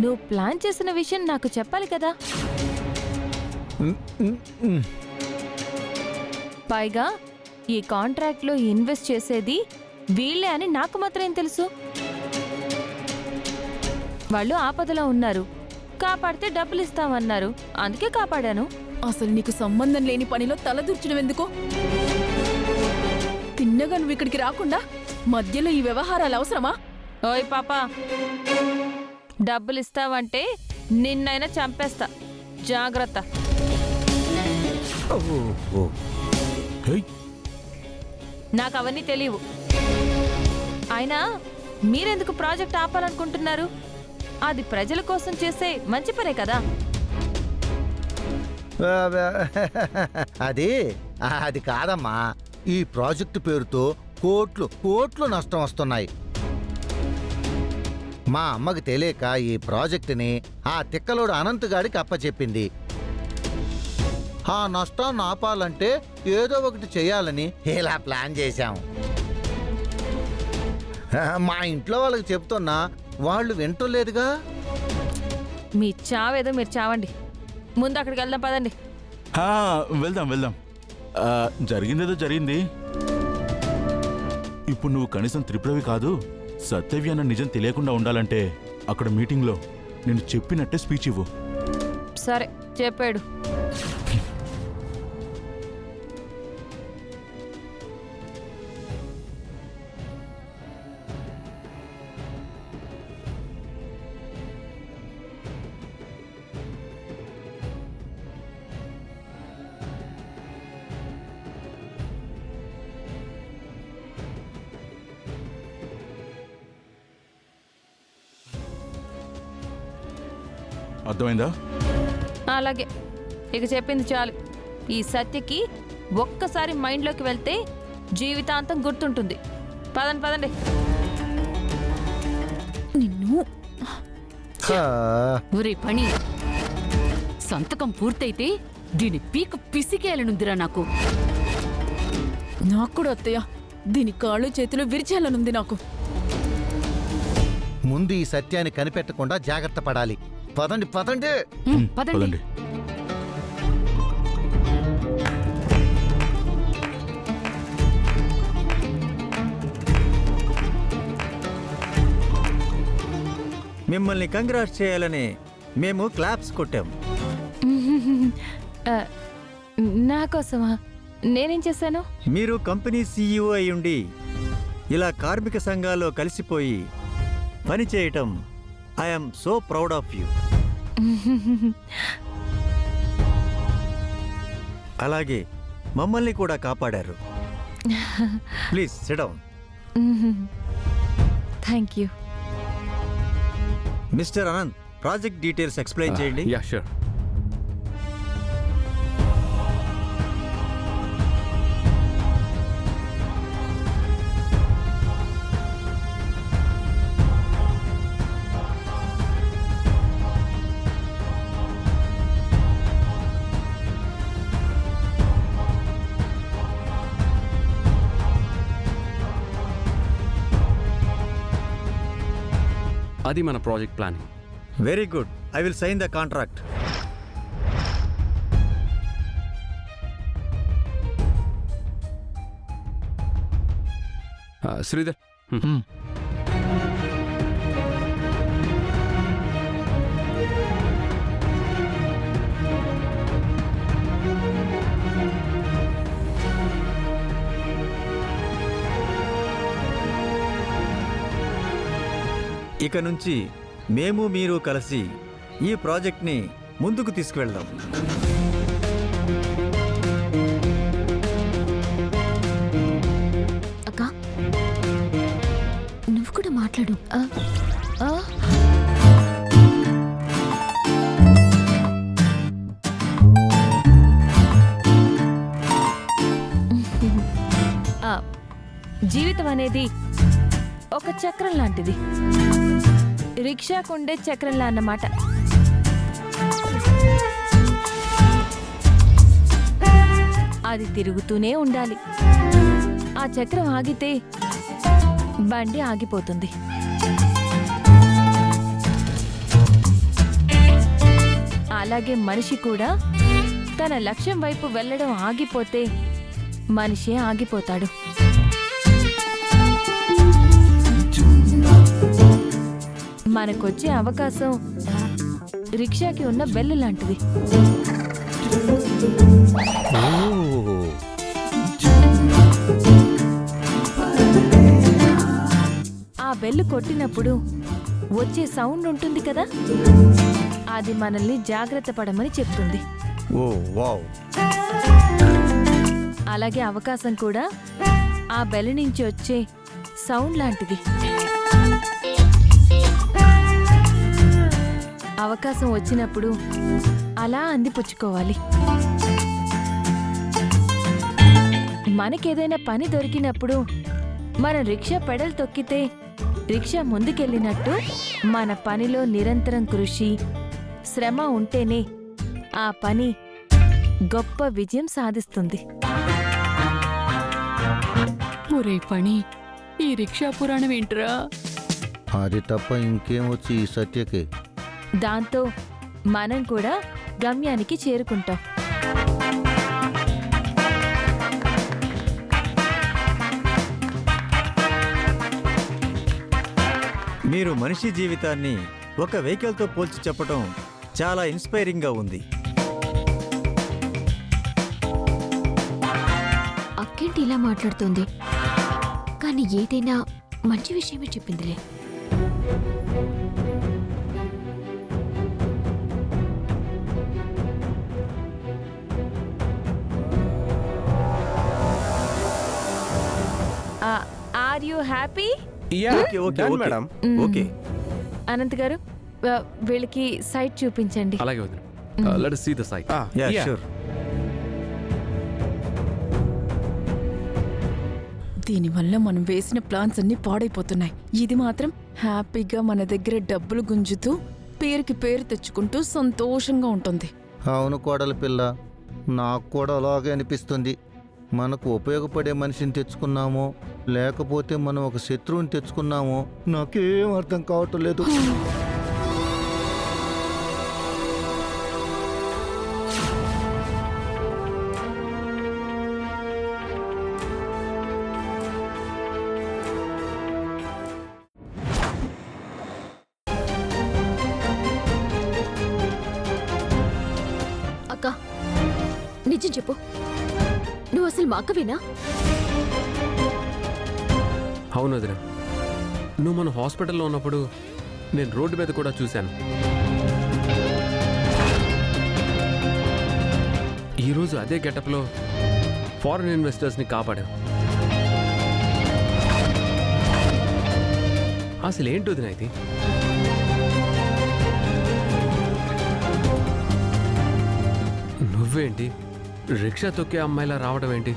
నువ్వు ప్లాన్ చేసిన విషయం నాకు చెప్పాలి కదా. పైగా ఈ కాంట్రాక్ట్లో ఇన్వెస్ట్ చేసేది వీళ్ళే అని నాకు మాత్రం తెలుసు. వాళ్ళు ఆపదలో ఉన్నారు, కాపాడితే డబ్బులు ఇస్తామన్నారు, అందుకే కాపాడాను. అసలు నీకు సంబంధం లేని పనిలో తలదూర్చడం ఎందుకో? తిన్నగా నువ్వు ఇక్కడికి రాకుండా మధ్యలో ఈ వ్యవహారాలు అవసరమా? ఓయ్ పాపా, డబ్బులు ఇస్తావంటే నిన్నైనా చంపేస్తా, జాగ్రత్త. నాకు అవన్నీ తెలియవు. అయినా మీరెందుకు ప్రాజెక్ట్ ఆపాలనుకుంటున్నారు? అది ప్రజల కోసం చేసే మంచి పనే కదా. అది కాదమ్మా, ఈ ప్రాజెక్టు పేరుతో కోట్లు నష్టం వస్తున్నాయి. మా అమ్మకి తెలియక ఈ ప్రాజెక్టుని ఆ తిక్కలోడు అనంతగాడికి అప్పచెప్పింది. ఆ నష్టాన్ని ఆపాలంటే ఏదో ఒకటి చేయాలని ఇలా ప్లాన్ చేశాం. మా ఇంట్లో వాళ్ళకి చెప్తున్నా వాళ్ళు వింటలేదుగా. మీ చావేదో మీరు చావండి, ముందు అక్కడికి వెళ్దాం పదండి. వెళ్దాం. జరిగిందేదో జరిగింది. ఇప్పుడు నువ్వు కనీసం త్రిపురవి కాదు, సత్యవి అన్న నిజం తెలియకుండా ఉండాలంటే అక్కడ మీటింగ్లో నేను చెప్పినట్టే స్పీచ్ ఇవ్వు. సరే, చెప్పాడు. అర్థమైందా? అలాగే, ఇక చెప్పింది చాలు. ఈ సత్యకి ఒక్కసారి మైండ్లోకి వెళ్తే జీవితాంతం గుర్తుంటుంది. పదండి. నిన్ను ఒరే పని, సంతకం పూర్తయితే దీని పీక పిసికేయాలనుందిరా నాకు. నాకు కూడా అత్తయ్య, దీని కాళ్ళు చేతులు విరిచేయాలనుంది నాకు. ముందు ఈ సత్యాన్ని కనిపెట్టకుండా జాగ్రత్త పడాలి. పదండి. పదండి. మిమ్మల్ని కంగ్రాట్స్ చేయాలని మేము క్లాప్స్ కొట్టాం. నా కోసమా? నేనేం చేశాను? మీరు కంపెనీ సీఈఓ అయ్యుండి ఇలా కార్మిక సంఘాల్లో కలిసిపోయి పని చేయటం I'm so proud of you. అలాగే మమ్మల్ని కూడా కాపాడారు. Please sit down. Thank you. Mister Anant, project details explain చేయండి. Yeah sure. అది మన project planning. Very good. I will sign the contract. Sridhar, ఇక నుంచి మేము మీరు కలిసి ఈ ప్రాజెక్ట్ని ముందుకు తీసుకువెళ్దాం. అక్క, నువ్వు కూడా మాట్లాడు. జీవితం అనేది ఒక చక్రం లాంటిది. రిక్షాకుండే చక్రంలా అన్నమాట. అది తిరుగుతూనే ఉండాలి. ఆ చక్రం ఆగితే బండి ఆగిపోతుంది. అలాగే మనిషి కూడా తన లక్ష్యం వైపు వెళ్ళడం ఆగిపోతే మనిషే ఆగిపోతాడు. మనకొచ్చే అవకాశం రిక్షాకి ఉన్న బెల్లు లాంటిది. ఆ బెల్లు కొట్టినప్పుడు వచ్చే సౌండ్ ఉంటుంది కదా, అది మనల్ని జాగ్రత్త పడమని చెప్తుంది. ఓ వావ్. అలాగే అవకాశం కూడా ఆ బెల్ నుంచి వచ్చే సౌండ్ లాంటిది. అవకాశం వచ్చినప్పుడు అలా అందిపుచ్చుకోవాలి. మనకేదైనా పని దొరికినప్పుడు మనం రిక్షా పెడల్ తొక్కితే రిక్షా ముందుకెళ్ళినట్టు మన పనిలో నిరంతరం కృషి, శ్రమ ఉంటేనే ఆ పని గొప్ప విజయం సాధిస్తుంది. ఒరే పని, ఈ రిక్షా పురాణం ఏంట్రా? అది తప్ప ఇంకేం వచ్చి ఈ సత్యకి. దాంతో మనం కూడా గమ్యానికి చేరుకుంటాం. మీరు మనిషి జీవితాన్ని ఒక వెహికల్తో పోల్చి చెప్పడం చాలా ఇన్స్పైరింగ్గా ఉంది. అక్కేంటి ఇలా మాట్లాడుతోంది? కానీ ఏదైనా మంచి విషయమే చెప్పిందిలే. Are you happy? Okay okay okay madam. Okay Anant garu, వీళ్ళకి సైట్ చూపించండి. అలాగే వదిన. Let us see the site. Yeah sure. దీనివల్ల మనం వేసిన ప్లాన్స్ అన్ని పాడైపోతున్నాయి. ఇది మాత్రం హ్యాపీగా మన దగ్గర డబ్బులు గుంజుతూ పేరుకి పేరు తెచ్చుకుంటూ సంతోషంగా ఉంటుంది. అవును కోడలి పిల్ల, నాకు కూడా అలాగే అనిపిస్తుంది. మనకు ఉపయోగపడే మనిషిని తెచ్చుకున్నామో లేకపోతే మనం ఒక శత్రువుని తెచ్చుకున్నామో నాకేం అర్థం కావటం లేదు. అక్క, నిజం చెప్పు, నువ్వు అసలు మా అక్కవేనా? అవును వదిన, నువ్వు మన హాస్పిటల్లో ఉన్నప్పుడు నేను రోడ్డు మీద కూడా చూశాను. ఈరోజు అదే గెటప్లో ఫారెన్ ఇన్వెస్టర్స్ని కాపాడావు. అసలు ఏంటి వదిన ఇది? నువ్వేంటి రిక్షా తొక్కే అమ్మాయిలా రావడం ఏంటి?